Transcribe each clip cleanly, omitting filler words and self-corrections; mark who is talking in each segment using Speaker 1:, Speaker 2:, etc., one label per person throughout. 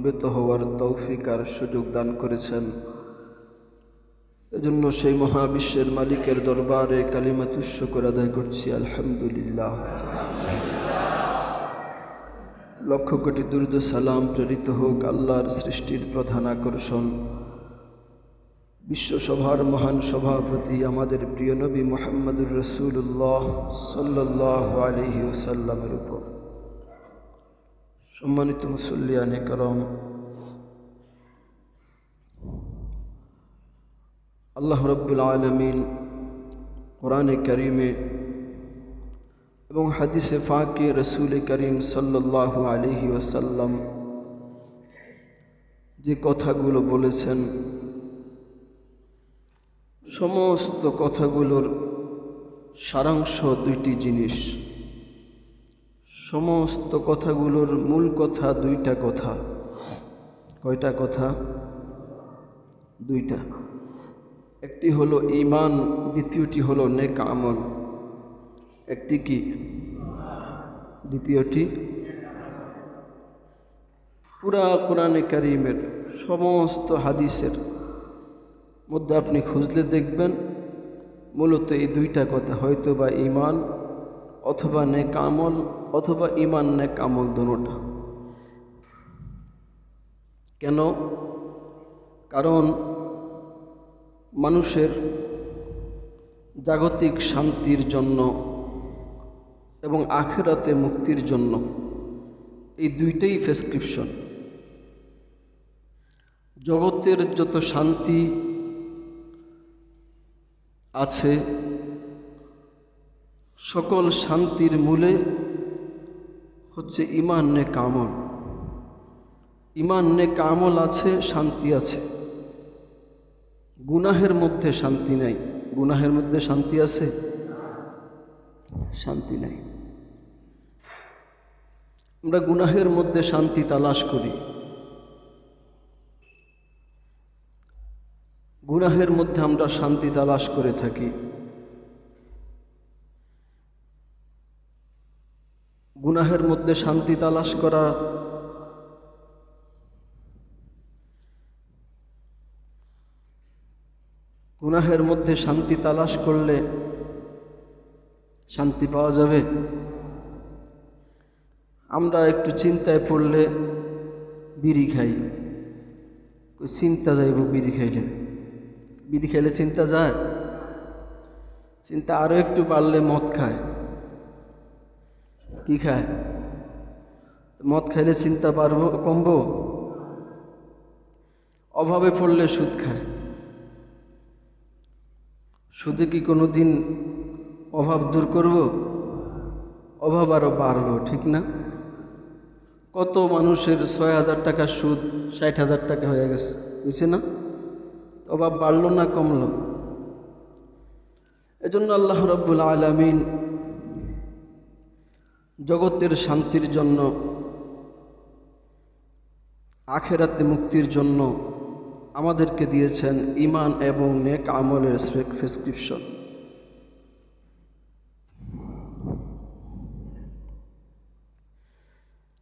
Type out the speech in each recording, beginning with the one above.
Speaker 1: সমবেত হওয়ার তৌফিক আর সুযোগ দান করেছেন। এজন্য সেই মহাবিশ্বের মালিকের দরবারে কালিমাতুশ শুকর আদায় করছি, আলহামদুলিল্লাহ। লক্ষ কোটি দুরূদ ও সালাম প্রেরিত হোক আল্লাহর সৃষ্টির প্রধান আকর্ষণ, বিশ্বসভার মহান সভাপতি আমাদের প্রিয় নবী মুহাম্মদুর রাসূলুল্লাহ সাল্লাল্লাহু আলাইহি ওয়াসাল্লামের উপর। সম্মানিত মুসল্লিয়ানে কেরাম, আল্লাহ রাব্বুল আলামিন কোরআনে কারিমে এবং হাদিসে ফাকে রাসূল করিম সাল্লাল্লাহু আলাইহি ওয়াসাল্লাম যে কথাগুলো বলেছেন, সমস্ত কথাগুলোর সারাংশ দুইটি জিনিস। সমস্ত কথাগুলোর মূল কথা দুইটা কথা। কয়টা কথা? দুইটা। একটি হলো ঈমান, দ্বিতীয়টি হলো নেক আমল। একটি কি? দ্বিতীয়টি। পুরা কোরআনে কারিমের সমস্ত হাদিসের মধ্যে আপনি খুঁজলে দেখবেন মূলত এই দুইটা কথা, হয়তো বা ঈমান অথবা নেক আমল, অথবা ঈমান নেক আমল দুটোটা। কেন? কারণ মানুষের জাগতিক শান্তির জন্য এবং আখিরাতে মুক্তির জন্য এই দুইটাই প্রেসক্রিপশন। জগতের যত শান্তি আছে, সকল শান্তির মূলে হচ্ছে ঈমান নেক আমল। ঈমান নেক আমল আছে, শান্তি আছে। গুনাহের মধ্যে শান্তি নাই। গুনাহের মধ্যে শান্তি আছে? শান্তি নাই। আমরা গুনাহের মধ্যে শান্তি তালাশ করি, গুনাহের মধ্যে আমরা শান্তি তালাশ করে থাকি। গুনাহের মধ্যে শান্তি তালাশ করা গুনাহের মধ্যে শান্তি তালাশ করলে শান্তি পাওয়া যাবে? আমরা একটু চিন্তায় পড়লে বিড়ি খাই, চিন্তা যাইব বিড়ি খাইলে। বিড়ি খাইলে চিন্তা যায়? চিন্তা আরো একটু বাড়লে মদ খায়। কি খায়? মদ খাইলে চিন্তা বাড়বো, কমবো? অভাবে পড়লে সুদ খায়। সুদে কি কোনো দিন অভাব দূর করব? অভাব আরো বাড়লো, ঠিক না? কত মানুষের ৬,০০০ টাকা সুদ ৬০,০০০ টাকা হয়ে গেছে, বুঝছে না? অভাব বাড়লো না কমলো? এজন্য আল্লাহ রাব্বুল আলামিন জগতের শান্তির জন্য, আখিরাতে মুক্তির জন্য আমাদেরকে দিয়েছেন ঈমান এবং নেক আমলের প্রেসক্রিপশন।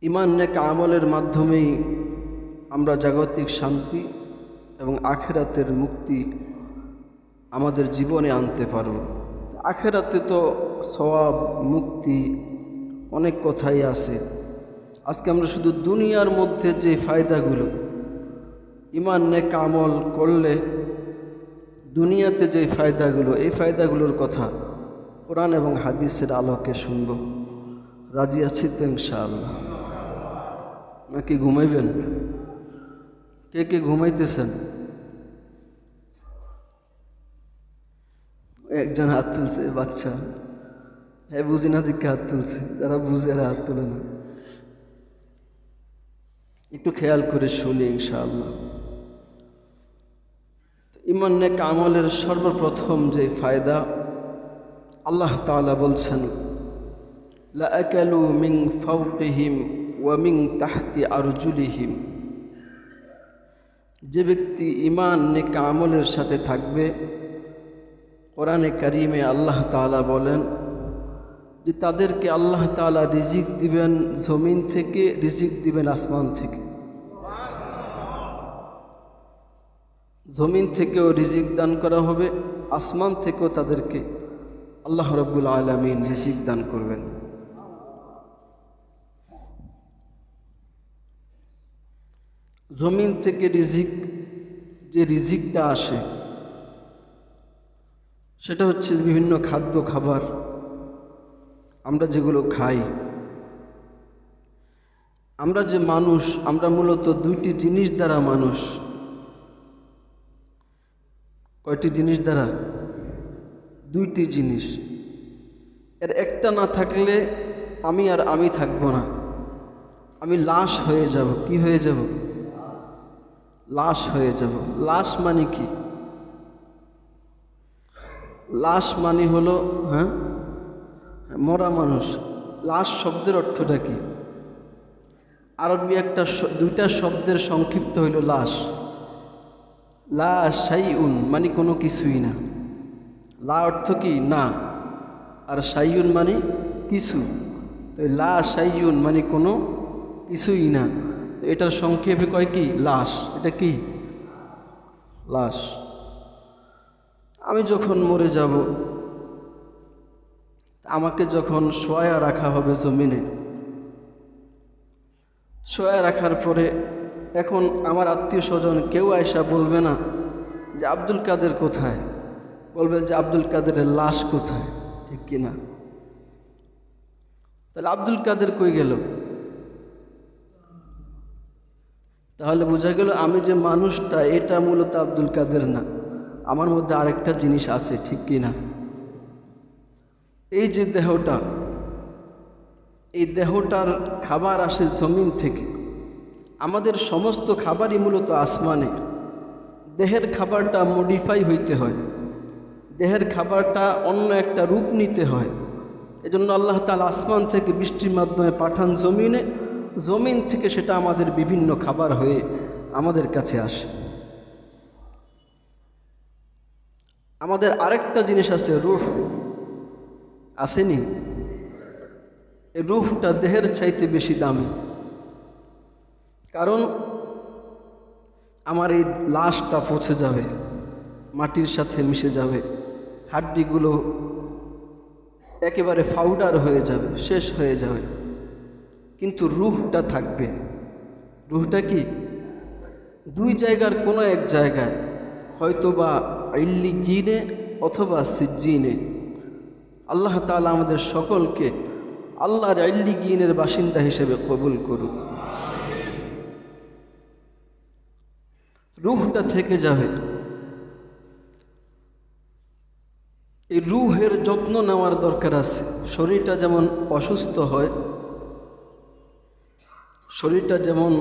Speaker 1: ঈমান নেক আমলের মাধ্যমেই আমরা জাগতিক শান্তি এবং আখিরাতের মুক্তি আমাদের জীবনে আনতে পারব। আখিরাতে তো সওয়াব, মুক্তি, অনেক কথাই আছে। আজকে আমরা শুধু দুনিয়ার মধ্যে যে ফায়দাগুলো, ঈমান নেক আমল করলে দুনিয়াতে যে ফায়দাগুলো, এই ফায়দাগুলোর কথা কোরআন এবং হাদিসের আলোকে শুনব। রাজি আছি তো ইনশাআল্লাহ? নাকি ঘুমাইবেন? কে কে ঘুমাইতেছেন? একজন হাত তুলছে, বাচ্চা। হ্যাঁ, বুঝি না দিকে হাত তুলছে। যারা বুঝে এরা হাত তুলে না। একটু খেয়াল করে শুনি ইনশাআল্লাহ। ঈমান নেক আমলের সর্বপ্রথম যে ফায়দা, আল্লাহ তাআলা বলছেন, লা আকালু মিন ফাওকিহিম ওয়া মিন তাহতি আরজুলিহিম। যে ব্যক্তি ঈমান নেক আমলের সাথে থাকবে, কোরআনে কারিমে আল্লাহ তাআলা বলেন যে তাদেরকে আল্লাহ তাআলা রিজিক দিবেন জমিন থেকে, রিজিক দিবেন আসমান থেকে। জমিন থেকেও রিজিক দান করা হবে, আসমান থেকেও তাদেরকে আল্লাহ রাব্বুল আলামিন রিজিক দান করবেন। জমিন থেকে যে রিজিকটা আসে সেটা হচ্ছে বিভিন্ন খাদ্য খাবার আমরা যেগুলো খাই। আমরা যে মানুষ, আমরা মূলত দুইটি জিনিস দ্বারা মানুষ। কয়টি জিনিস দ্বারা? দুইটি জিনিস। এর একটা না থাকলে আমি থাকবো না, আমি লাশ হয়ে যাব। কি হয়ে যাব? লাশ হয়ে যাব। লাশ মানে কি? লাশ মানে হলো মরা মানুষ। লাশ শব্দের অর্থটা কি? আরবি দুইটা শব্দের সংক্ষিপ্ত হইল লাশ। লা শাইউন মানে কোনো কিছুই না। লা অর্থ কি? না। আর শাইউন মানে কিছু। তো লা শাইউন মানে কোনো কিছুই না। তো এটার সংক্ষেপে কয় কি? লাশ। এটা কি? লাশ। আমি যখন মরে যাব, আমাকে যখন শোয়া রাখা হবে জমিনে, শোয়া রাখার পরে এখন আমার আত্মীয় স্বজন কেউ আয়সা বলবে না যে আব্দুল কাদের কোথায়, বলবে যে আব্দুল কাদেরের লাশ কোথায়। ঠিক কিনা? তাহলে আব্দুল কাদের কই গেল? তাহলে বোঝা গেল আমি যে মানুষটা, এটা মূলত আব্দুল কাদের না, আমার মধ্যে আরেকটা জিনিস আছে। ঠিক কিনা? এই যে দেহটা, এই দেহটার খাবার আসে জমিন থেকে। আমাদের সমস্ত খাবারই মূলত আসমানে। দেহের খাবারটা মডিফাই হইতে হয়, দেহের খাবারটা অন্য একটা রূপ নিতে হয়। এজন্য আল্লাহ তাআলা আসমান থেকে বৃষ্টির মাধ্যমে পাঠান জমিনে, জমিন থেকে সেটা আমাদের বিভিন্ন খাবার হয়ে আমাদের কাছে আসে। আমাদের আরেকটা জিনিস আছে, রূহ। আসেনি? এই রূহটা দেহের চাইতে বেশি দামি। কারণ আমার এই লাশটা পচে যাবে, মাটির সাথে মিশে যাবে, হাড্ডিগুলো একেবারে পাউডার হয়ে যাবে, শেষ হয়ে যাবে, কিন্তু রূহটা থাকবে। রূহটা কি? দুই জায়গার কোনো এক জায়গায়, হয়তো বা ইল্লিয়িনে অথবা সিজ্জিনে। আল্লাহ তাআলা আমাদের সকলকে আল্লাহর ইল্লিয়িনের বাসিন্দা হিসেবে কবুল করুন। রূহটা থেকে যাবে। এই রূহের যত্ন নেওয়ার দরকার আছে। শরীরটা যেমন অসুস্থ হয়, শরীরটা যেমন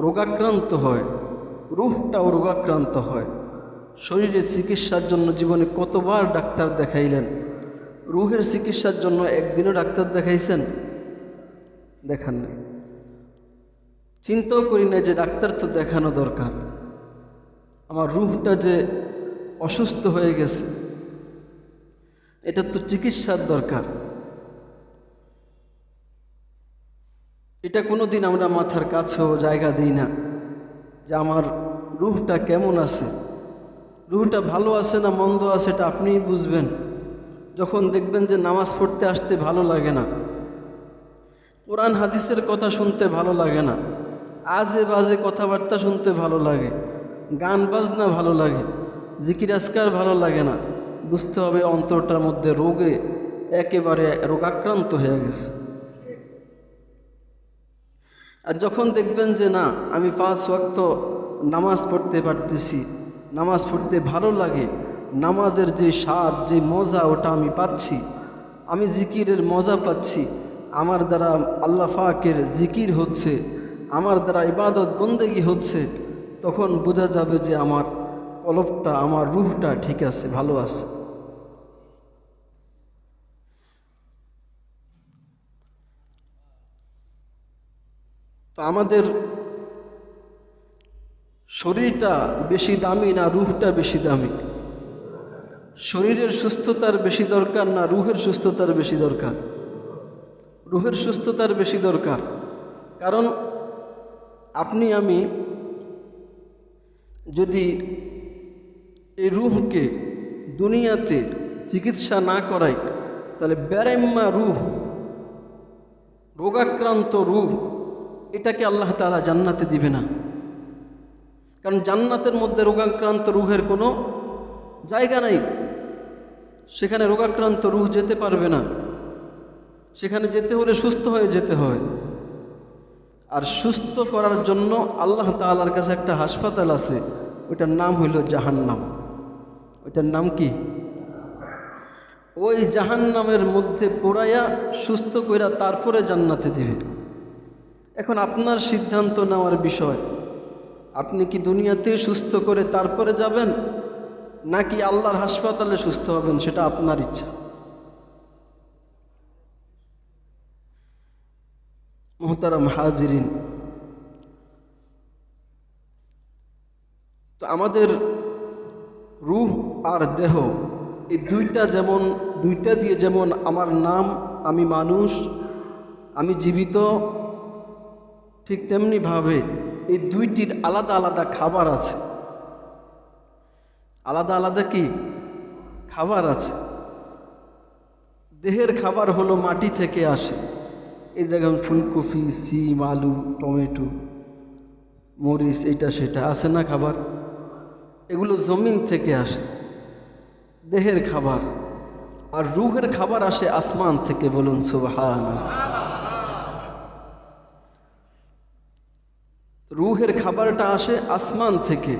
Speaker 1: রোগাক্রান্ত হয়, রূহটাও রোগাক্রান্ত হয়। শরীরের চিকিৎসার জন্য জীবনে কতবার ডাক্তার দেখাইলেন? রূহের চিকিৎসার জন্য একদিনও ডাক্তার দেখাইছেন? দেখান নাই। চিন্তাও করি না যে ডাক্তার তো দেখানো দরকার। আমার রূহটা যে অসুস্থ হয়ে গেছে, এটা তো চিকিৎসার দরকার। এটা কোনোদিন আমরা মাথার কাছেও জায়গা দিই না যে আমার রূহটা কেমন আছে। রূহটা ভালো আছে না মন্দ আছে এটা আপনিই বুঝবেন যখন দেখবেন যে নামাজ পড়তে আসতে ভালো লাগে না, কোরআন হাদিসের কথা শুনতে ভালো লাগে না, আজে বাজে কথাবার্তা শুনতে ভালো লাগে, গান বাজনা ভালো লাগে, জিকির আজকার ভালো লাগে না। বুঝতে হবে অন্তরটার মধ্যে রোগে একেবারে রোগাক্রান্ত হয়ে গেছে। আর যখন দেখবেন যে না, আমি 5 ওয়াক্ত নামাজ পড়তে পারতেছি, নামাজ পড়তে ভালো লাগে, নামাজের যে স্বাদ, যে মজা ওটা আমি পাচ্ছি, আমি জিকিরের মজা পাচ্ছি, আমার দ্বারা আল্লাহ পাকের জিকির হচ্ছে, আমার দ্বারা ইবাদত বন্দেগী হচ্ছে, তখন বোঝা যাবে যে আমার কলবটা, আমার রূহটা ঠিক আছে, ভালো আছে। তো আমাদের শরীরটা বেশি দামি না রূহটা বেশি দামি? শরীরের সুস্থতার বেশি দরকার না রূহের সুস্থতার বেশি দরকার? রূহের সুস্থতার বেশি দরকার। কারণ আপনি আমি যদি এই রুহকে দুনিয়াতে চিকিৎসা না করাই তাহলে বেরেম্মা রুহ, রোগাক্রান্ত রুহ, এটাকে আল্লাহ তাআলা জান্নাতে দিবে না। কারণ জান্নাতের মধ্যে রোগাক্রান্ত রুহের কোনো জায়গা নাই, সেখানে রোগাক্রান্ত রুহ যেতে পারবে না। সেখানে যেতে হলে সুস্থ হয়ে যেতে হয়। আর সুস্থ করার জন্য আল্লাহ তাআলার কাছে একটা হাসপাতাল আছে, ওইটার নাম হইল জাহান্নাম। ওইটার নাম কি? ওই জাহান্নামের মধ্যে পোড়াইয়া সুস্থ কইরা তারপরে জান্নাতে দিবে। এখন আপনার সিদ্ধান্ত নেওয়ার বিষয়, আপনি কি দুনিয়াতে সুস্থ করে তারপরে যাবেন, নাকি আল্লাহর হাসপাতালে সুস্থ হবেন, সেটা আপনার ইচ্ছা। মুহতারাম হাজিরিন, তো আমাদের রূহ আর দেহ এই দুইটা দিয়ে যেমন আমার নাম, আমি মানুষ, আমি জীবিত, ঠিক তেমনিভাবে এই দুইটির আলাদা আলাদা খাবার আছে। আলাদা আলাদা কি খাবার আছে? দেহের খাবার হলো মাটি থেকে আসে, এই যেমন ফুলকপি, সিম, আলু, টমেটো, মরিচ, এটা সেটা আছে না খাবার, এগুলো জমিন থেকে আসে দেহের খাবার। আর রূহের খাবার আসে আসমান থেকে, বলুন সুবহানাল্লাহ। রূহের খাবারটা আসে আসমান থেকে,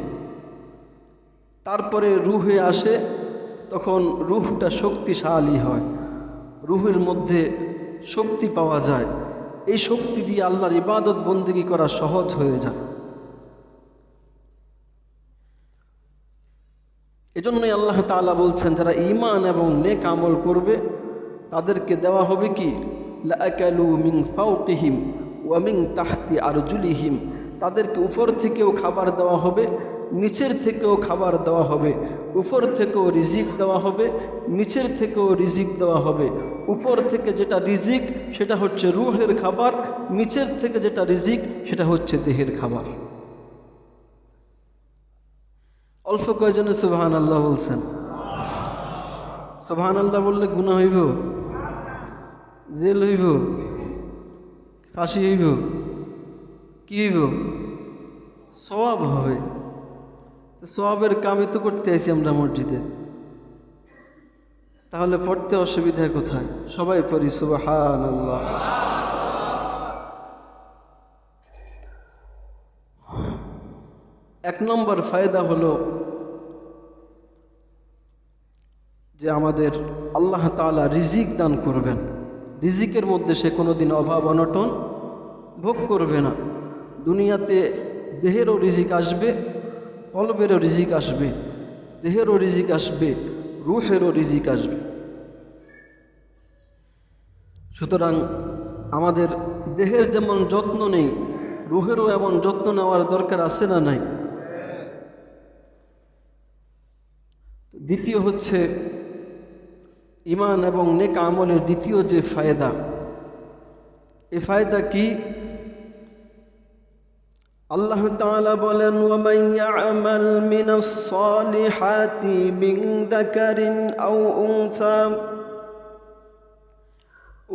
Speaker 1: তারপরে রূহে আসে, তখন রূহটা শক্তিশালী হয়, রূহের মধ্যে শক্তি পাওয়া যায়। এই শক্তি দিয়ে আল্লাহর ইবাদত বন্দেগী করা সহজ হয়ে যায়। এজন্যই আল্লাহ তাআলা বলছেন, যারা ঈমান এবং নেক আমল করবে তাদেরকে দেওয়া হবে কি? লাআকালু মিন ফাওকিহিম ওয়া মিন তাহতি আরজুলিহিম, তাদেরকে উপর থেকেও খাবার দেওয়া হবে, নিচের থেকেও খাবার দেওয়া হবে। উপর থেকেও রিজিক দেওয়া হবে, নিচের থেকেও রিজিক দেওয়া হবে। উপর থেকে যেটা রিজিক সেটা হচ্ছে রূহের খাবার, নিচের থেকে যেটা রিজিক সেটা হচ্ছে দেহের খাবার। অল্প কয়জনে সুবহানাল্লাহ বলছেন? সুবহানাল্লাহ বললে গুনাহ হইব, জেল হইব, ফাঁসি হইব, কি হইব? সওয়াব হবে। সওয়াবের কামই তো করতে আইছি আমরা মসজিদে, তাহলে পড়তে অসুবিধা কোথায়? সবাই পড়ি সুবহানাল্লাহ। এক নম্বর ফায়দা হলো যে আমাদের আল্লাহ তাআলা রিজিক দান করবেন। রিজিকের মধ্যে সে কোনোদিন অভাব অনটন ভোগ করবে না। দুনিয়াতে দেহেরও রিজিক আসবে, কলবেরও রিজিক আসবে, দেহেরও রিজিক আসবে, রূহেরও রিজিক আসবে। সুতরাং আমাদের দেহের যেমন যত্ন নেই, রূহেরও এমন যত্ন নেওয়ার দরকার আছে না নাই? দ্বিতীয় হচ্ছে ঈমান এবং নেক আমলের দ্বিতীয় যে ফায়দা, এই ফায়দা কি? আল্লাহ তাআলা বলেন, ওয়ামান ইয়া'মাল মিনাস সালিহাতি মিন যাকারিন আও উনসা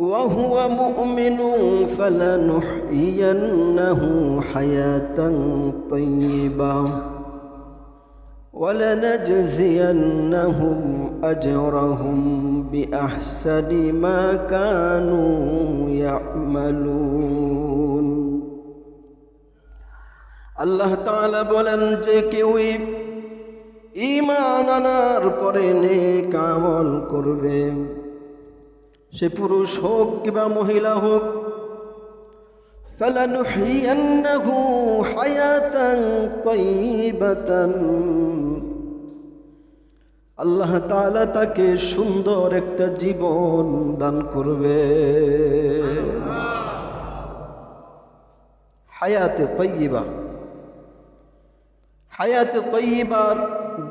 Speaker 1: ওয়া হুয়া মুমিনুন ফালানুহইয়ান্নাহু হায়াতান তাইয়্যিবাহ وَلَنَجْزِيَنَّهُمْ أَجْرَهُمْ بِأَحْسَنِ مَا كَانُوا يَعْمَلُونَ। আল্লাহ তাআলা বলেন যে কেউই ঈমান আনার পরে নেক আমল করবে, সে পুরুষ হোক কিংবা মহিলা হোক, فَلَنُحْيِيَنَّهُ حَيَاةً طَيِّبَةً, আল্লাহ তাআলা তাকে সুন্দর একটা জীবন দান করবে। হায়াতে তাইয়্যিবা, হায়াতে তাইয়্যিবার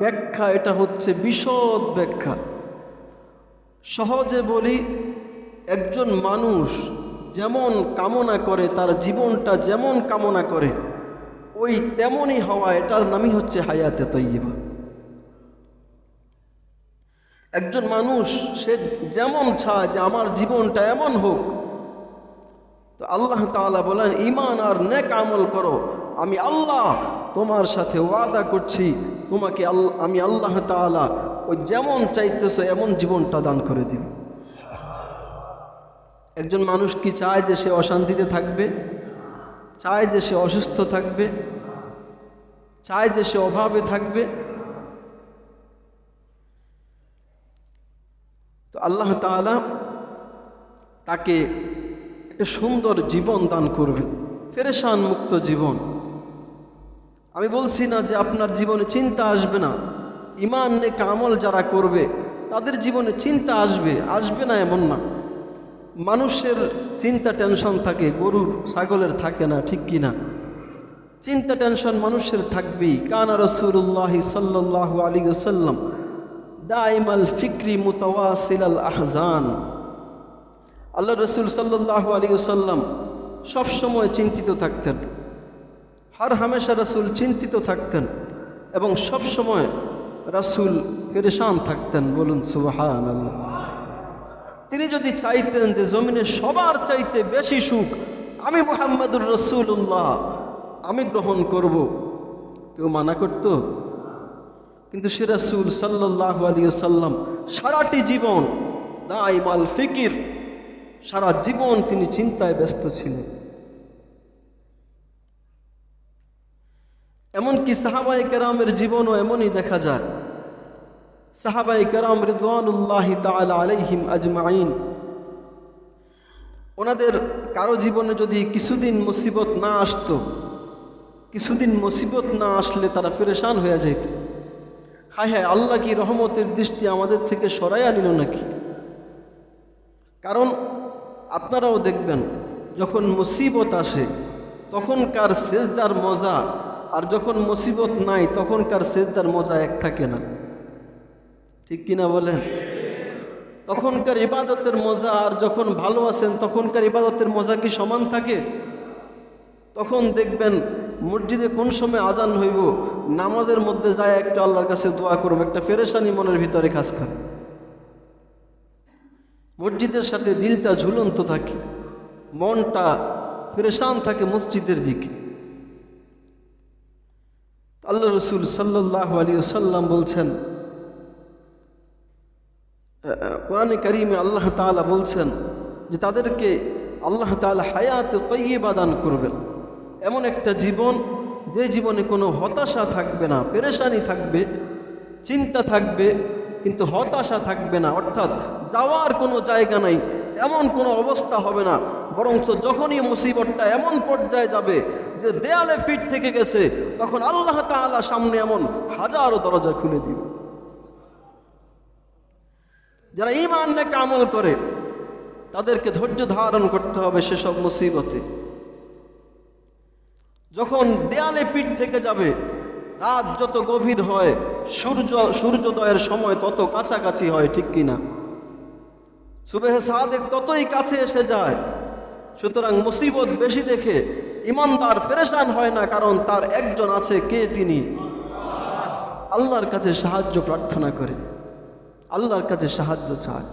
Speaker 1: ব্যাখ্যা এটা হচ্ছে বিশদ ব্যাখ্যা। সহজে বলি, একজন মানুষ যেমন কামনা করে, তার জীবনটা যেমন কামনা করে ওই তেমনই হওয়া, এটার নামই হচ্ছে হায়াতে তাইয়্যিবা। একজন মানুষ সে যেমন চায় যে আমার জীবনটা এমন হোক, তো আল্লাহ তাআলা বলেন ঈমান আর নেক আমল করো, আমি আল্লাহ তোমার সাথে ওয়াদা করছি, তোমাকে আমি আল্লাহ তাআলা ওই যেমন চাইতেছো এমন জীবনটা দান করে দিব। একজন মানুষ কি চায় যে সে অশান্তিতে থাকবে? চায় যে সে অসুস্থ থাকবে? চায় যে সে অভাবে থাকবে? তো আল্লাহ তাআলা তাকে একটা সুন্দর জীবন দান করবে, পেরেশান মুক্ত জীবন। আমি বলছি না যে আপনার জীবনে চিন্তা আসবে না, ঈমান নেক আমল যারা করবে তাদের জীবনে চিন্তা আসবে, আসবে না এমন না। মানুষের চিন্তা টেনশন থাকে, গরুর ছাগলের থাকে না, ঠিক কি না? চিন্তা টেনশন মানুষের থাকবেই। কানা রাসূলুল্লাহ সাল্লাল্লাহু আলাইহি ওয়াসাল্লাম দাইমাল ফিক্রি মুতাওয়াসিলাল আহজান। আল্লাহ রসুল সাল্লাল্লাহু আলাইহি ওয়াসাল্লাম সবসময় চিন্তিত থাকতেন, হর হামেশা রাসূল চিন্তিত থাকতেন এবং সবসময় রাসূল পেরেশান থাকতেন। বলুন সুবহানাল্লাহ। তিনি যদি চাইতেন যে জমিনে সবার চাইতে বেশি সুখ আমি মুহাম্মদুর রাসূলুল্লাহ আমি গ্রহণ করব, কেউ মানা করত? কিন্তু সে রাসূল সাল্লাল্লাহু আলাইহি ওয়াসাল্লাম সারাটি জীবন দাইমাল ফিকির, সারা জীবন তিনি চিন্তায় ব্যস্ত ছিলেন। এমনকি সাহাবায়ে কেরামের জীবনও এমনই দেখা যায়। সাহাবায়ে কেরাম রিদওয়ানুল্লাহি তাআলা আলাইহিম আজমাইন, ওনাদের কারো জীবনে যদি কিছুদিন মুসিবত না আসতো, কিছুদিন মুসিবত না আসলে তারা পেরেশান হয়ে যেত। হায় হায়, আল্লাহ কি রহমতের দৃষ্টি আমাদের থেকে সরাইয়া নিল নাকি? কারণ আপনারাও দেখবেন যখন মুসিবত আসে তখনকার সেজদার মজা আর যখন মুসিবত নাই তখনকার সেজদার মজা এক থাকে না, ঠিক কিনা বলেন? তখনকার ইবাদতের মজা আর যখন ভালো আছেন তখনকার ইবাদতের মজা কি সমান থাকে? তখন দেখবেন মসজিদে কোন সময় আজান হইব, নামাজের মধ্যে যায় একটা আল্লাহর কাছে দোয়া করব, একটা পেরেশানি মনের ভিতরে কাজ করে। মসজিদের সাথে দিলটা ঝুলন্ত থাকে, মনটা পেরেশান থাকে মসজিদের দিকে। আল্লাহ রসুল সাল্লাল্লাহু আলাইহি ওয়াসাল্লাম বলছেন, কোরআনে কারিমে আল্লাহ তাআলা বলছেন যে তাদেরকে আল্লাহ তাআলা হায়াতে তাইয়্যিবা দান করবেন, এমন একটা জীবন যে জীবনে কোনো হতাশা থাকবে না, পেরেশানি থাকবে, চিন্তা থাকবে কিন্তু হতাশা থাকবে না, অর্থাৎ যাওয়ার কোনো জায়গা নাই, এমন কোনো অবস্থা হবে না। বরঞ্চ যখনই মুসিবতটা এমন পর্যায়ে যাবে যে দেয়ালে ফিট থেকে গেছে, তখন আল্লাহ তাআলা সামনে এমন হাজারো দরজা খুলে দিবে। যারা ঈমান নেক আমল করে তাদেরকে ধৈর্য ধারণ করতে হবে সেসব মুসিবতে। যখন দেয়ালে পিঠ থেকে যাবে, রাত যত গভীর হয় সূর্যোদয়ের সময় তত কাছাকাছি হয়, ঠিক কিনা? সুবহে সাদেক ততই কাছে এসে যায়। সুতরাং মুসিবত বেশি দেখে ইমানদার পেরেশান হয় না, কারণ তার একজন আছে, কে? তিনি আল্লাহর কাছে সাহায্য প্রার্থনা করে, আল্লাহর কাছে সাহায্য চায়।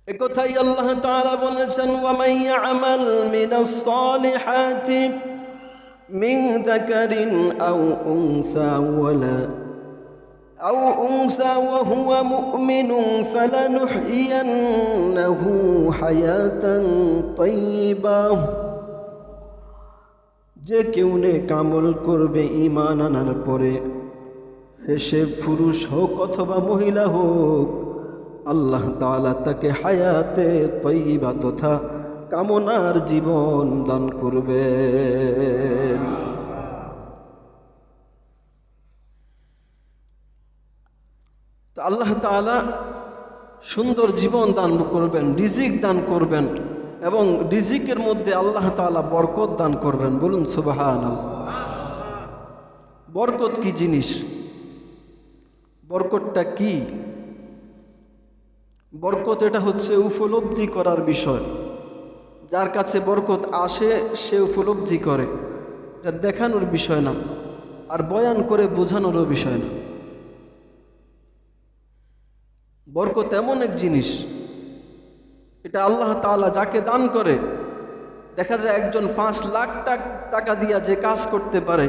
Speaker 1: একথাই আল্লাহ তাআলা বলেছেন, ওয়া মান ইয়ামাল মিনাস সালিহাতি মিন যাকারিন আও উনসা ওয়া হুয়া মুমিনুন ফালানুহইয়ান্নাহু হায়াতান তাইয়্যিবাহ। যে কেউ নেক আমল করবে ঈমান আনার পরে, সে পুরুষ হোক অথবা মহিলা হোক, আল্লাহ তাআলা তাকে হায়াতে তাইয়্যিবা তথা কামনার জীবন দান করবেন। তো আল্লাহ তাআলা সুন্দর জীবন দান করবেন, রিজিক দান করবেন এবং রিজিকের মধ্যে আল্লাহ তাআলা বরকত দান করবেন। বলুন সুবহানাল্লাহ। বরকত কি জিনিস? বরকতটা কি? বরকত এটা হচ্ছে উপলব্ধি করার বিষয়। যার কাছে বরকত আসে সে উপলব্ধি করে, এটা দেখানোর বিষয় না, আর বয়ান করে বোঝানোরও বিষয় না। বরকত এমন এক জিনিস, এটা আল্লাহ তাআলা যাকে দান করে, দেখা যায় একজন 5 লাখ টাকা দিয়া যে কাজ করতে পারে,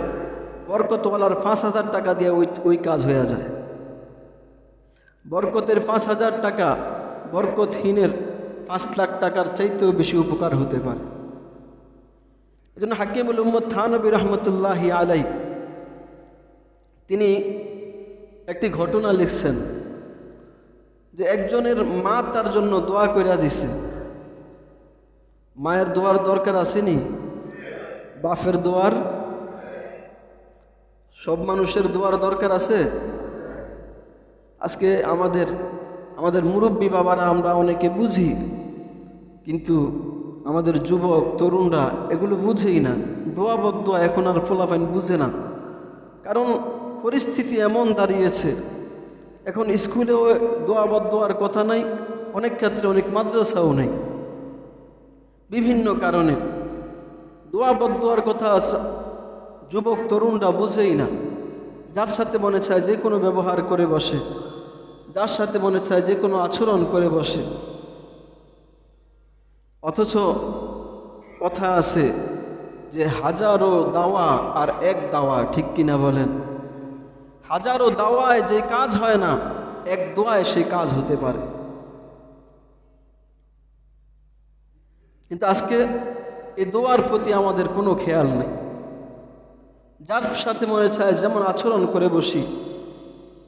Speaker 1: বরকতওয়ালার 5,000 টাকা দিয়ে ওই কাজ হয়ে যায়। বরকতের 5,000 টাকা বরকতহীনের 5 লাখ টাকার চাইতেও বেশি উপকার হতে পারে। এই জন্য হাকিমুল উম্মত থানবী রহমতুল্লাহি আলাইহি তিনি একটি ঘটনা লিখছেন যে একজনের মা তার জন্য দোয়া কইরা দিছে। মায়ের দোয়ার দরকার আসেনি? বাপের দোয়ার, সব মানুষের দোয়ার দরকার আছে। আজকে আমাদের মুরব্বী বাবারা আমরা অনেকে বুঝি, কিন্তু আমাদের যুবক তরুণরা এগুলো বুঝেই না। দোয়া বদদোয়া এখন আর পোলাপাইন বুঝে না, কারণ পরিস্থিতি এমন দাঁড়িয়েছে। এখন স্কুলেও দোয়া বদদোয়ার কথা নাই, অনেক ক্ষেত্রে অনেক মাদ্রাসাও নেই। বিভিন্ন কারণে দোয়া বদদোয়ার কথা যুবক তরুণরা বুঝেই না। যার সাথে মনে চায় যে কোনো ব্যবহার করে বসে, যার সাথে মনে চায় যে কোনো আচরণ করে বসে। অথচ কথা আছে যে হাজারো দাওয়া আর এক দাওয়া, ঠিক কিনা বলেন? হাজারো দাওয়ায় যে কাজ হয় না, এক দোয়ায় সেই কাজ হতে পারে। কিন্তু আজকে এই দোয়ার প্রতি আমাদের কোনো খেয়াল নেই। যার সাথে মনে চায় যেমন আচরণ করে বসি,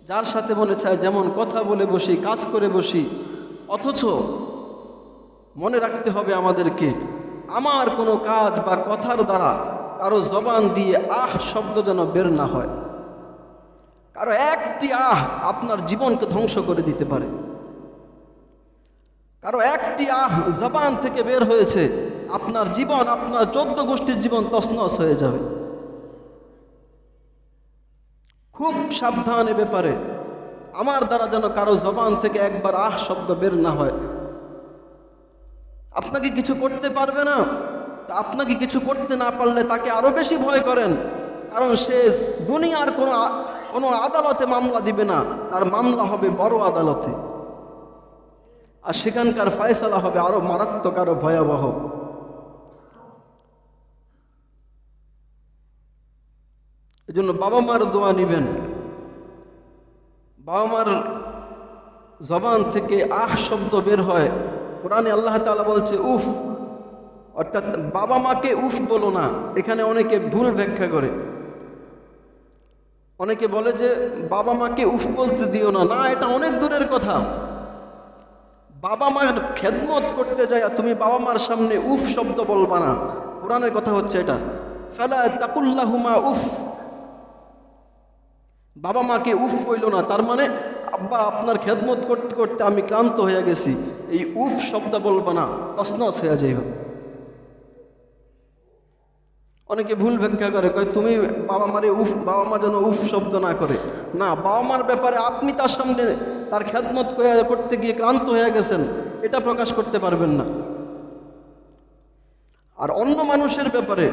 Speaker 1: যার সাথে মনে চায় যেমন কথা বলে বসি, কাজ করে বসি। অথচ মনে রাখতে হবে আমাদেরকে, আমার কোনো কাজ বা কথার দ্বারা কারো জবান দিয়ে আহ শব্দ যেন বের না হয়। কারো একটি আহ আপনার জীবনকে ধ্বংস করে দিতে পারে। কারো একটি আহ জবান থেকে বের হয়েছে, আপনার জীবন, আপনার 14 গোষ্ঠীর জীবন তছনছ হয়ে যাবে। খুব সাবধান এ ব্যাপারে। আমার দ্বারা যেন কারো জবান থেকে একবার আহ শব্দ বের না হয়। আপনাকে কিছু করতে পারবে না, তা আপনাকে কিছু করতে না পারলে তাকে আরো বেশি ভয় করেন, কারণ সে দুনিয়ার কোনো আদালতে মামলা দিবে না, তার মামলা হবে বড় আদালতে, আর সেখানকার ফয়সালা হবে আরো মারাত্মক, আরো ভয়াবহ। এজন্য বাবা মার দোয়া নিবেন। বাবা মার জবান থেকে আহ শব্দ বের হয়, কোরআনে আল্লাহ তাআলা বলছে উফ, অর্থাৎ বাবা মাকে উফ বলো না। এখানে অনেকে ভুল ব্যাখ্যা করে, অনেকে বলে যে বাবা মাকে উফ বলতে দিও না। না, এটা অনেক দূরের কথা। বাবা মার খেদমত করতে যায় তুমি বাবা মার সামনে উফ শব্দ বলবা না। কোরআনের কথা হচ্ছে এটা, ফালা তাকুল্লাহুমা উফ, বাবা মাকে উফ বইল না। তার মানে আব্বা আপনার খেদমত করতে করতে আমি ক্লান্ত হয়ে গেছি, এই উফ শব্দ বলবা না, তছনছ হয়ে যাইবা। অনেকে ভুল ব্যাখ্যা করে, কয় তুমি বাবা মারে উফ, বাবা মা যেন উফ শব্দ না করে। না, বাবা মার ব্যাপারে আপনি তার সামনে তার খেদমত করতে গিয়ে ক্লান্ত হয়ে গেছেন, এটা প্রকাশ করতে পারবেন না। আর অন্য মানুষের ব্যাপারে,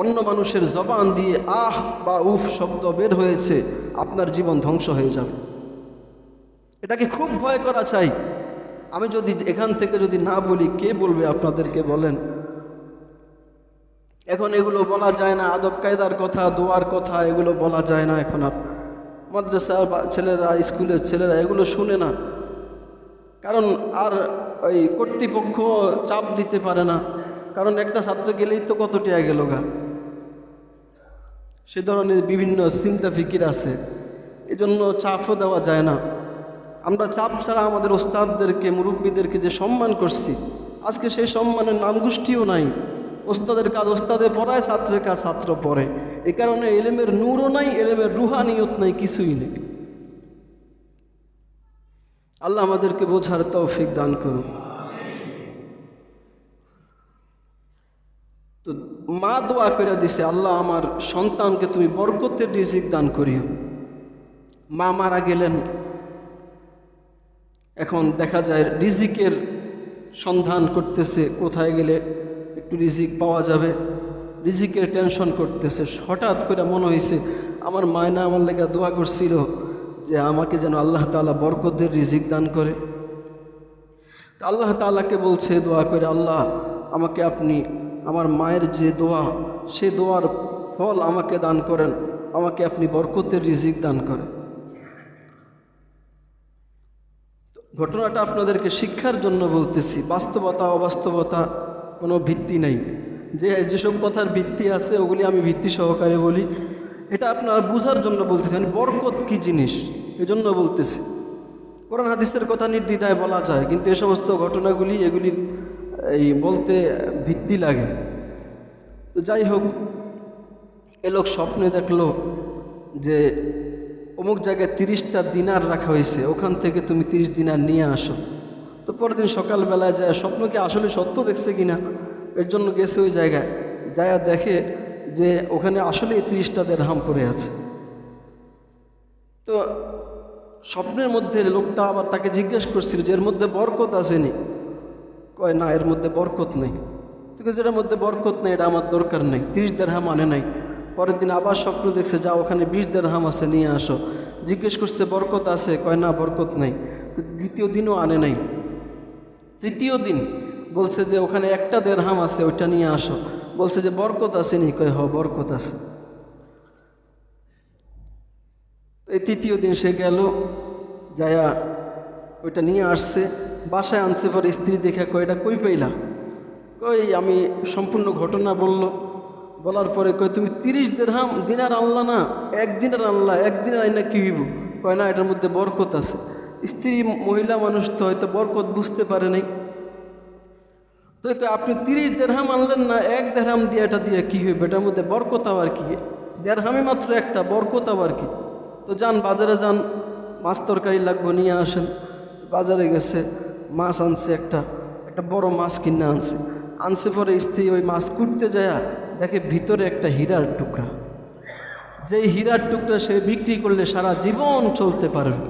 Speaker 1: অন্য মানুষের জবান দিয়ে আহ বা উফ শব্দ বের হয়েছে, আপনার জীবন ধ্বংস হয়ে যাবে। এটাকে খুব ভয় করা চাই। আমি যদি এখান থেকে যদি না বলি, কে বলবে আপনাদেরকে বলেন? এখন এগুলো বলা যায় না, আদব কায়দার কথা, দোয়ার কথা, এগুলো বলা যায় না। এখন আর মাদ্রাসার ছেলেরা, স্কুলের ছেলেরা এগুলো শুনে না, কারণ আর ওই কর্তৃপক্ষ চাপ দিতে পারে না, কারণ একটা ছাত্র গেলেই তো কত টাকা গেল গা, সে ধরনের বিভিন্ন চিন্তা ফিকির আছে। এজন্য চাপও দেওয়া যায় না। আমরা চাপ ছাড়া আমাদের ওস্তাদদেরকে, মুরব্বীদেরকে যে সম্মান করছি, আজকে সেই সম্মানের নামগোষ্ঠীও নাই। ওস্তাদের কাজ ওস্তাদে পড়ায়, ছাত্রের কাজ ছাত্র পড়ে। এই কারণে এলেমের নূরও নাই, এলেমের রুহানিয়ত নাই, কিছুই নেই। আল্লাহ আমাদেরকে বোঝার তৌফিক দান করুন। তো মা দোয়া করে দিছে, আল্লাহ আমার সন্তানকে তুমি বরকতের রিজিক দান করিও। মা মারা গেলেন, এখন দেখা যায় রিজিকের সন্ধান করতেছে, কোথায় গেলে একটু রিজিক পাওয়া যাবে, রিজিকের টেনশন করতেছে। হঠাৎ করে মনে হয়েছে আমার মায়না আমার লেগে দোয়া করছিল যে আমাকে যেন আল্লাহ তাআলা বরকতের রিজিক দান করে। আল্লাহ তাআলাকে বলছে দোয়া করে, আল্লাহ আমাকে আপনি আমার মায়ের যে দোয়া, সে দোয়ার ফল আমাকে দান করেন, আমাকে আপনি বরকতের রিজিক দান করেন। ঘটনাটা আপনাদেরকে শিক্ষার জন্য বলতেছি, বাস্তবতা অবাস্তবতা কোনো ভিত্তি নেই। যেসব কথার ভিত্তি আছে ওগুলি আমি ভিত্তি সহকারে বলি, এটা আপনারা বুঝার জন্য বলতেছি। মানে বরকত কী জিনিস এই জন্য বলতেছি। কোরআন হাদিসের কথা নির্দ্বিধায় বলা যায়, কিন্তু এ সমস্ত ঘটনাগুলি এগুলির বলতে ভিত্তি লাগে। তো যাই হোক, এ লোক স্বপ্নে দেখলো যে অমুক জায়গায় 30টা দিনার রাখা হয়েছে, ওখান থেকে তুমি 30 দিনার নিয়ে আসো। তো পরের দিন সকালবেলায় যায়, স্বপ্নকে আসলে সত্য দেখছে কিনা এর জন্য গেছে ওই জায়গায়, যায় দেখে যে ওখানে আসলে 30টা দিরহাম পড়ে আছে। তো স্বপ্নের মধ্যে লোকটা আবার তাকে জিজ্ঞেস করছিল যে এর মধ্যে বরকত আসেনি? কয় না, এর মধ্যে বরকত নেই। ঠিক আছে, যেটার মধ্যে বরকত নেই এটা আমার দরকার নেই, 30 দিরহাম আনে নাই। পরের দিন আবার স্বপ্ন দেখছে, যা ওখানে 20 দিরহাম আছে নিয়ে আসো। জিজ্ঞেস করছে বরকত আছে? কয় না, বরকত নেই। তো দ্বিতীয় দিনও আনে নাই। তৃতীয় দিন বলছে যে ওখানে 1টা দিরহাম আছে, ওইটা নিয়ে আসো। বলছে যে বরকত আসেনি? কয় হ, বরকত আছে। এই তৃতীয় দিন সে গেল, যায়া ওইটা নিয়ে আসছে, বাসায় আনছে। পরে স্ত্রী দেখে কয় এটা কই পাইলা? কই আমি সম্পূর্ণ ঘটনা বলার পরে কয় তুমি 30 দিনার আনলা না, 1 দিনার আনলা, 1 দিনার আইনা কি হইব? কয় না, এটার মধ্যে বরকত আছে। স্ত্রী মহিলা মানুষ তো হয়তো বরকত বুঝতে পারে নাই। তো আপনি 30 দিরহাম আনলেন না, 1 দিরহাম দিয়ে এটা দিয়ে কী হইবে? এটার মধ্যে বরকত আবার কি? দিরহামই মাত্র একটা, বরকত আবার কি? তো যান, বাজারে যান, মাছ তরকারি লাগবে, নিয়ে আসেন। বাজারে গেছে, মাছ আনছে, একটা বড় মাছ কিনে আনছে। পরে স্ত্রী ওই মাছ কুটতে যায়, দেখে ভিতরে একটা হীরার টুকরা। যেই হীরার টুকরা সে বিক্রি করলে সারা জীবন চলতে পারবে।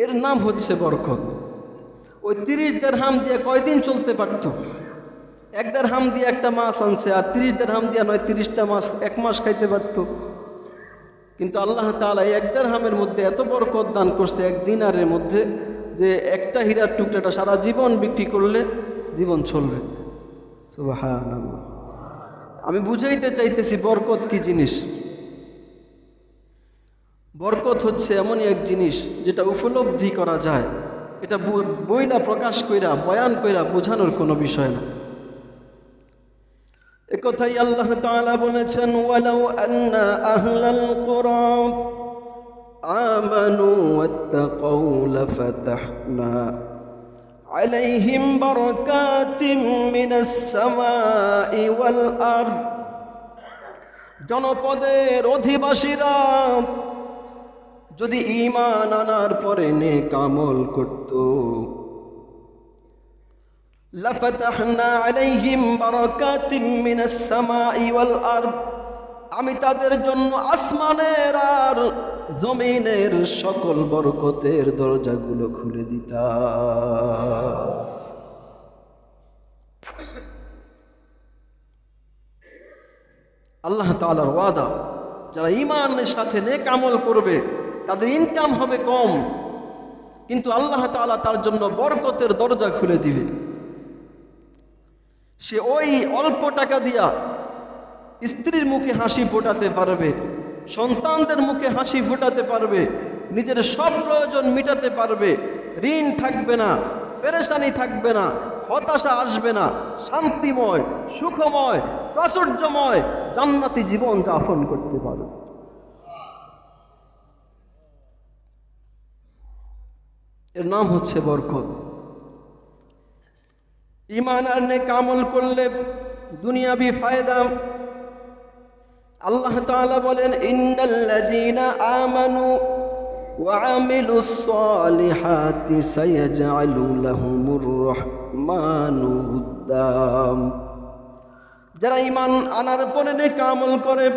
Speaker 1: এর নাম হচ্ছে বরকত। ওই 30 দিরহাম দিয়ে কয়দিন চলতে পারত? 1 দিরহাম দিয়ে একটা মাছ আনছে, আর 30 দিরহাম দিয়ে নয় 30টা মাছ 1 মাস খাইতে পারত। কিন্তু আল্লাহ তাআলা 1 দিরহামের মধ্যে এত বরকত দান করছে, 1 দিনারের মধ্যে, যে একটা হীরার টুকরাটা সারা জীবন বিক্রি করলে জীবন চলবে। সুবহানাল্লাহ। আমি বুঝাইতে চাইতেছি বরকত কি জিনিস। বরকত হচ্ছে এমনই এক জিনিস যেটা উপলব্ধি করা যায়। এটা বইলা প্রকাশ কইরা বয়ান কইরা বোঝানোর কোনো বিষয় না। একথাই আল্লাহ তাআলা বলেছেন, ওয়ালাউ আন্না আহলাল কুরা আমানু ওয়াত্তাকাউ লাফাতাহনা আলাইহিম বারাকাতিম মিনাস সামাই ওয়াল আরদ। জনপদের অধিবাসীরা যদি ঈমান আনার পরে নেক আমল করত, লাফাতাহনা আলাইহিম বারাকাতিম মিনাস সামাই ওয়াল আরদ, আমি তাদের জন্য আসমানের আর জমিনের সকল বরকতের দরজাগুলো খুলে দিতাম। আল্লাহ তাআলার ওয়াদা, যারা ঈমানের সাথে নেক আমল করবে তাদের ইনকাম হবে কম, কিন্তু আল্লাহ তাআলা তার জন্য বরকতের দরজা খুলে দিবে। সে ওই অল্প টাকা দিয়া স্ত্রীর মুখে হাসি ফোটাতে পারবে, সন্তানদের মুখে হাসি ফোটাতে পারবে, নিজের সব প্রয়োজন মিটাতে পারবে। ঋণ থাকবে না, পেরেশানি থাকবে না, হতাশা আসবে না, শান্তিময়, সুখময়, প্রাচুর্যময় জান্নাতি জীবন যাপন করতে পারবে। এর নাম হচ্ছে বরকত। ঈমান আর নেক আমল করলে দুনিয়াবি ফায়দা। আল্লাহ তাআলা বলেন, ইন্নাল্লাযীনা আমানু ওয়া আমিলুস সালিহাতি সায়াজআলু লাহুমুর রাহমানু উদ্দাম। যারা ঈমান আনার পরে নেক আমল করে,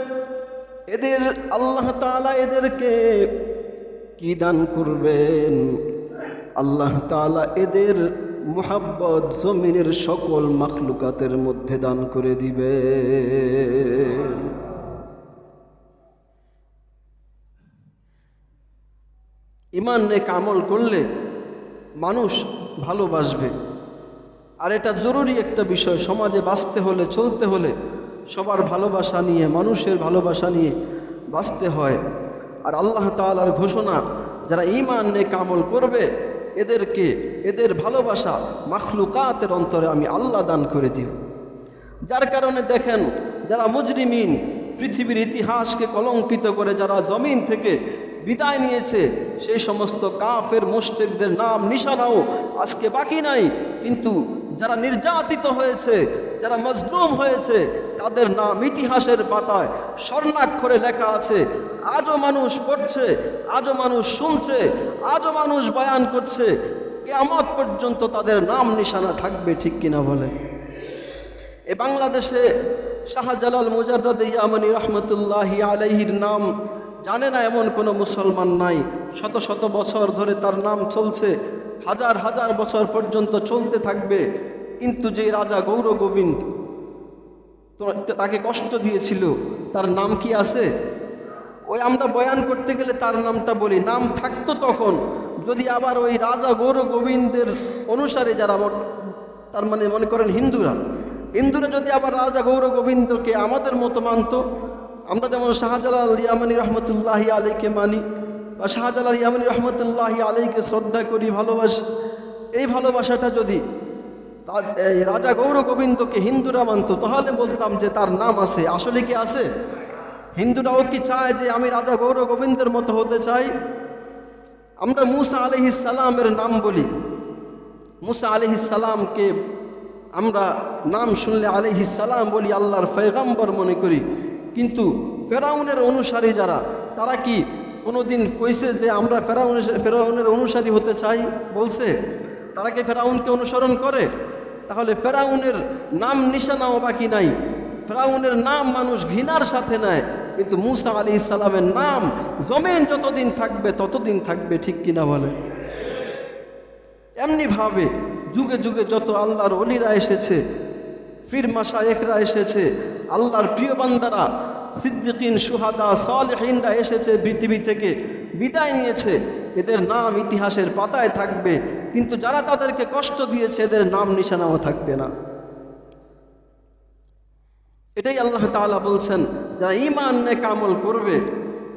Speaker 1: এদের আল্লাহ তাআলা এদেরকে কি দান করবেন? আল্লাহ তাআলা এদের মুহাব্বত জমিনের সকল মাখলুকাতের মধ্যে দান করে দিবে। ঈমান নেক আমল করলে মানুষ ভালোবাসবে। আর এটা জরুরি একটা বিষয়, সমাজে বাঁচতে হলে, চলতে হলে সবার ভালোবাসা নিয়ে, মানুষের ভালোবাসা নিয়ে বাঁচতে হয়। আর আল্লাহ তাআলার ঘোষণা, যারা ঈমান নেক আমল করবে এদের ভালোবাসা মাখলুকাতের অন্তরে আমি আল্লাহ দান করে দিব। যার কারণে দেখেন, যারা মুজরিমিন, পৃথিবীর ইতিহাসকে কলঙ্কিত করে যারা জমিন থেকে বিদায় নিয়েছে, সেই সমস্ত কাফের মুশরিকদের নাম নিশানাও আজকে বাকি নাই। কিন্তু যারা নির্যাতিত হয়েছে, যারা মজলুম হয়েছে, তাদের নাম ইতিহাসের পাতায় স্বর্ণাক্ষরে লেখা আছে। আজও মানুষ পড়ছে, আজও মানুষ শুনছে, আজও মানুষ বয়ান করছে। কিয়ামত পর্যন্ত তাদের নাম নিশানা থাকবে, ঠিক কিনা বলে? এ বাংলাদেশে শাহজালাল মুজাদ্দেদ ইয়ামানি রহমতুল্লাহি আলাইহির নাম জানে না এমন কোনো মুসলমান নাই। শত শত বছর ধরে তার নাম চলছে, হাজার হাজার বছর পর্যন্ত চলতে থাকবে। কিন্তু যে রাজা গৌর গোবিন্দ তাকে কষ্ট দিয়েছিল, তার নাম কি আছে? ওই আমরা বয়ান করতে গেলে তার নামটা বলি, নাম থাকতো তখন যদি আবার ওই রাজা গৌর গোবিন্দের অনুসারে যারা, তার মানে মনে করেন হিন্দুরা যদি আবার রাজা গৌর গোবিন্দকে আমাদের মতো মানত, আমরা যেমন শাহজালাল ইয়ামানি রহমতুল্লাহি আলাইকে মানি বা শাহজালাল ইয়ামানি রহমতুল্লাহি আলাইকে শ্রদ্ধা করি, ভালোবাসি, এই ভালোবাসাটা যদি রাজা গৌর গোবিন্দকে হিন্দুরা মানত, তাহলে বলতাম যে তার নাম আছে। আসলে কি আছে? হিন্দুরাও কি চায় যে আমি রাজা গৌর গোবিন্দের মতো হতে চাই? আমরা মুসা আলাইহিস সালামের নাম বলি, মুসা আলাইহিস সালামকে আমরা নাম শুনলে আলাইহিস সালাম বলি, আল্লাহর পয়গম্বর মনে করি। কিন্তু ফেরাউনের অনুসারী যারা, তারা কি কোনোদিন কইছে যে আমরা ফেরাউনের অনুসারী হতে চাই? বলছে? তারা কি ফেরাউনকে অনুসরণ করে? তাহলে ফেরাউনের নাম নিশানাও বাকি নাই, ফেরাউনের নাম মানুষ ঘৃণার সাথে নেয়। কিন্তু মুসা আলাইহিস সালামের নাম জমিন যতদিন থাকবে ততদিন থাকবে, ঠিক কিনা বলে? এমনিভাবে যুগে যুগে যত আল্লাহর ওলিরা এসেছে, পীর মাশায়েখরা এসেছে, আল্লাহর প্রিয় বান্দারা, সিদ্দিকিন, শুহাদা, সালেহিনরা এসেছে, পৃথিবী থেকে বিদায় নিয়েছে, এদের নাম ইতিহাসের পাতায় থাকবে। কিন্তু যারা তাদেরকে কষ্ট দিয়েছে, এদের নাম নিশানাও থাকবে না। এটাই আল্লাহ তাআলা বলছেন, যারা ঈমান নেক আমল করবে,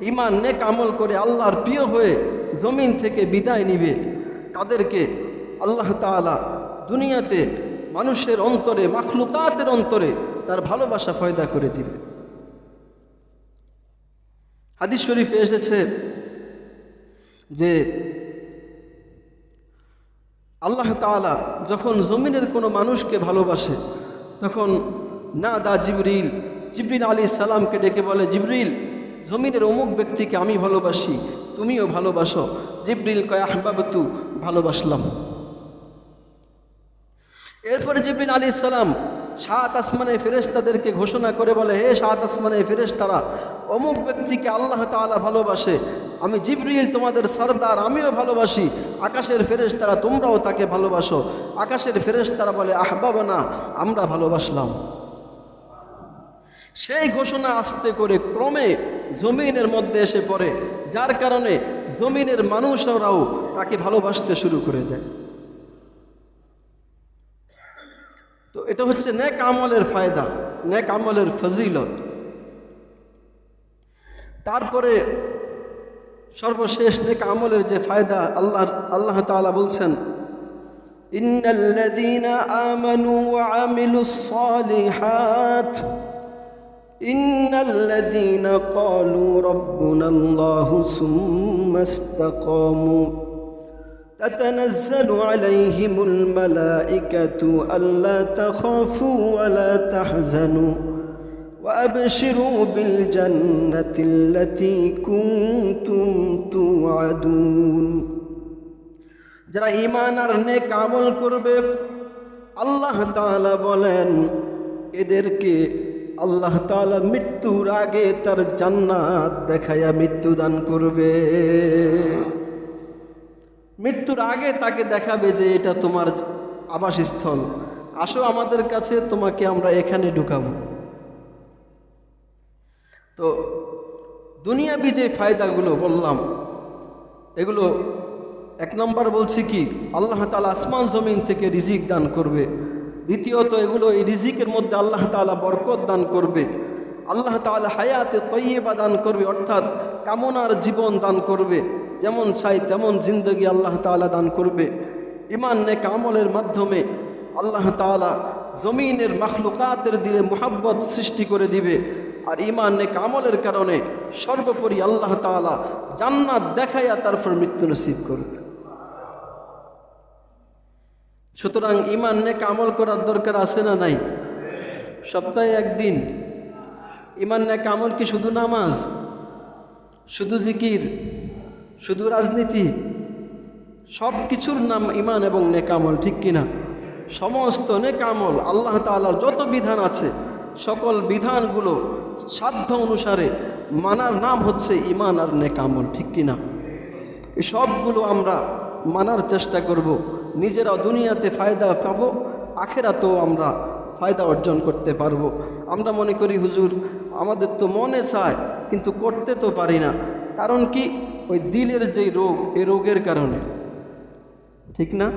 Speaker 1: ঈমান নেক আমল করে আল্লাহর প্রিয় হয়ে জমিন থেকে বিদায় নিবে, তাদেরকে আল্লাহ তাআলা দুনিয়াতে মানুষের অন্তরে, মাখলুকাতের অন্তরে তার ভালোবাসা ফয়দা করে দিবে। হাদিস শরীফে এসেছে যে আল্লাহ তাআলা যখন জমিনের কোনো মানুষকে ভালোবাসে, তখন নাদা জিবরিল আলাইহিস সালামকে ডেকে বলে, জিবরিল, জমিনের অমুক ব্যক্তিকে আমি ভালোবাসি, তুমিও ভালোবাসো। জিবরিল কয়, আহবাবতু, ভালোবাসলাম। এরপরে জিবরিল আলাইহিস সালাম সাত আসমানের ফেরেশতাদেরকে ঘোষণা করে বলে, হে সাত আসমানের ফেরেশতারা, অমুক ব্যক্তিকে আল্লাহ তাআলা ভালোবাসে, আমি জিবরিল তোমাদের সরদার, আমিও ভালোবাসি। আকাশের ফেরেশতারা, তোমরাও তাকে ভালোবাসো। আকাশের ফেরেশতারা বলে, আহবাবানা, আমরা ভালোবাসলাম। সেই ঘোষণা আস্তে করে ক্রমে জমিনের মধ্যে এসে পড়ে, যার কারণে জমিনের মানুষরাও তাকে ভালোবাসতে শুরু করে দেয়। তো এটা হচ্ছে নেক আমলের ফায়দা, নেক আমলের ফজিলত। তারপরে সর্বশেষ নেক আমলের যে ফায়দা, আল্লাহ তাআলা বলছেন, ইন্নাল্লাযীনা আমানু ওয়া আমিলুস সালিহাত ইন্নাল্লাযীনা ক্বালু রাব্বুনাল্লাহু সুম্মা ইসতাকামু تتنزل عليهم الملائكة ألا تخافوا ولا تحزنوا وأبشروا بالجنة التي كنتم توعدون। যারা ঈমান আর নেক আমল করবে, আল্লাহ তাআলা বলেন, এদেরকে আল্লাহ তাআলা মৃত্যুর আগে তার জান্নাত দেখায়া মৃত্যু দান করবে। মৃত্যুর আগে তাকে দেখাবে যে এটা তোমার আবাসস্থল, আসো আমাদের কাছে, তোমাকে আমরা এখানে ঢুকাবো। তো দুনিয়াবি যে ফায়দাগুলো বললাম, এগুলো এক নম্বর বলছি কি, আল্লাহ তাআলা আসমান জমিন থেকে রিজিক দান করবে। দ্বিতীয়ত এগুলো এই রিজিকের মধ্যে আল্লাহ তাআলা বরকত দান করবে। আল্লাহ তাআলা হায়াতে তয়্যিবা দান করবে, অর্থাৎ কামনার জীবন দান করবে। যেমন চাই তেমন জিন্দগি আল্লাহ তাআলা দান করবে। ঈমান নেক আমলের মাধ্যমে আল্লাহ তাআলা জমিনের মাখলুকাতের দিলে মুহাব্বত সৃষ্টি করে দিবে। আর ঈমান নেক আমলের কারণে সর্বোপরি আল্লাহ তাআলা জান্নাত দেখাইয়া তারপর মৃত্যু নসিব করবে। সুতরাং ঈমান নেক আমল করার দরকার আছে না নাই? সপ্তাহে একদিন। ঈমান নেক আমল কি শুধু নামাজ, শুধু জিকির, শুধু রাজনীতি? সব কিছুর নাম ঈমান এবং নেক আমল, ঠিক কিনা? সমস্ত নেক আমল আল্লাহ তাআলার যত বিধান আছে সকল বিধানগুলো সাধ্য অনুসারে মানার নাম হচ্ছে ঈমান আর নেক আমল, ঠিক কিনা? এই সবগুলো আমরা মানার চেষ্টা করব, নিজেরা দুনিয়াতে ফায়দা পাবো, আখেরাতেও আমরা ফায়দা অর্জন করতে পারবো। আমরা মনে করি হুজুর আমাদের তো মনে চায় কিন্তু করতে তো পারি না। কারণ কি? ওই দিলের যেই রোগ, এই রোগের কারণে, ঠিক না?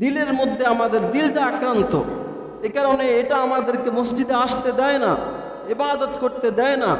Speaker 1: দিলের মধ্যে আমাদের দিলটা আক্রান্ত, এ কারণে এটা আমাদেরকে মসজিদে আসতে দেয় না, ইবাদত করতে দেয় না।